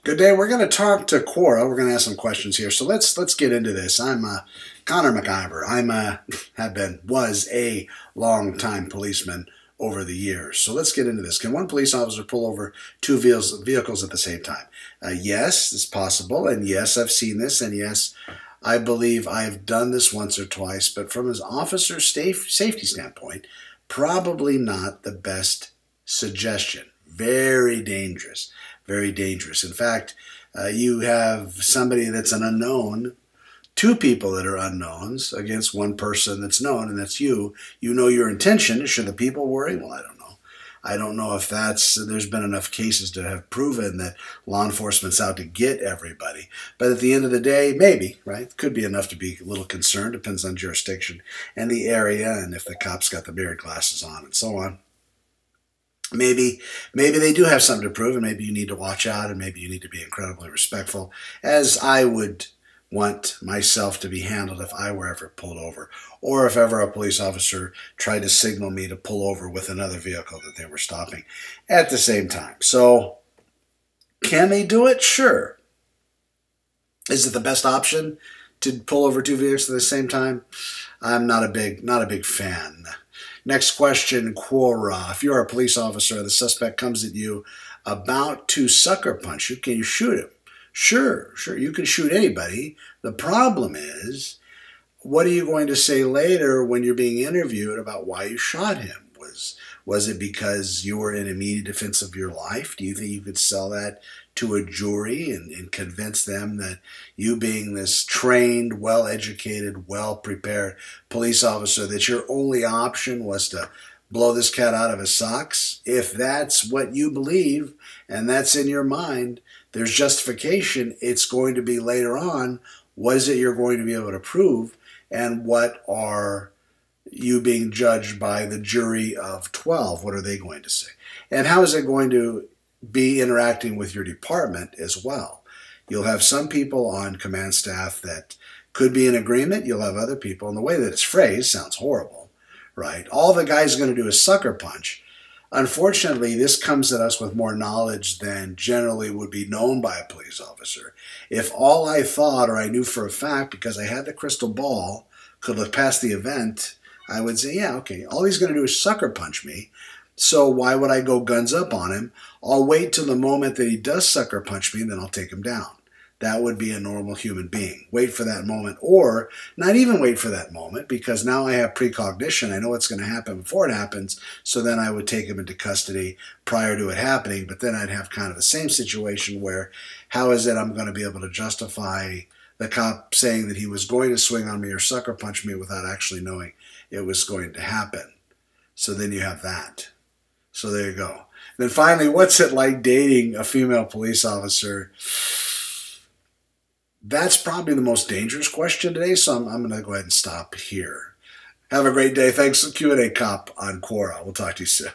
Good day. We're going to talk to Quora. We're going to ask some questions here. So let's get into this. I'm Connor McIver. Was a long time policeman over the years. So let's get into this. Can one police officer pull over two vehicles at the same time? Yes, it's possible. And yes, I've seen this. And yes, I believe I've done this once or twice. But from an officer safety standpoint, probably not the best suggestion. Very dangerous. Very dangerous. In fact, you have somebody that's an unknown, two people that are unknowns against one person that's known, and that's you. You know your intention. Should the people worry? Well, I don't know. I don't know if there's been enough cases to have proven that law enforcement's out to get everybody. But at the end of the day, maybe, right? Could be enough to be a little concerned. Depends on jurisdiction and the area and if the cops got the mirror glasses on and so on. Maybe they do have something to prove, and maybe you need to watch out, and maybe you need to be incredibly respectful, as I would want myself to be handled if I were ever pulled over, or if ever a police officer tried to signal me to pull over with another vehicle that they were stopping at the same time. So, can they do it? Sure. Is it the best option to pull over two vehicles at the same time? I'm not a big fan. Next question, Quora. If you're a police officer, the suspect comes at you about to sucker punch you, can you shoot him? Sure, you can shoot anybody. The problem is, what are you going to say later when you're being interviewed about why you shot him? Was it because you were in immediate defense of your life? Do you think you could sell that to a jury and convince them that you, being this trained, well-educated, well-prepared police officer, that your only option was to blow this cat out of his socks? If that's what you believe and that's in your mind, there's justification. It's going to be later on. What is it you're going to be able to prove? And what are you being judged by the jury of 12? What are they going to say? And how is it going to be interacting with your department as well? You'll have some people on command staff that could be in agreement. You'll have other people, and the way that it's phrased sounds horrible, right? All the guy's going to do is sucker punch. Unfortunately, this comes at us with more knowledge than generally would be known by a police officer. If all I thought or I knew for a fact, because I had the crystal ball, could look past the event, I would say, yeah, okay, all he's going to do is sucker punch me. So why would I go guns up on him? I'll wait till the moment that he does sucker punch me, and then I'll take him down. That would be a normal human being. Wait for that moment, or not even wait for that moment, because now I have precognition. I know what's going to happen before it happens, so then I would take him into custody prior to it happening, but then I'd have kind of the same situation where how is it I'm going to be able to justify the cop saying that he was going to swing on me or sucker punch me without actually knowing it was going to happen? So then you have that. So there you go. Then finally, what's it like dating a female police officer? That's probably the most dangerous question today, so I'm going to go ahead and stop here. Have a great day. Thanks, Q&A Cop on Quora. We'll talk to you soon.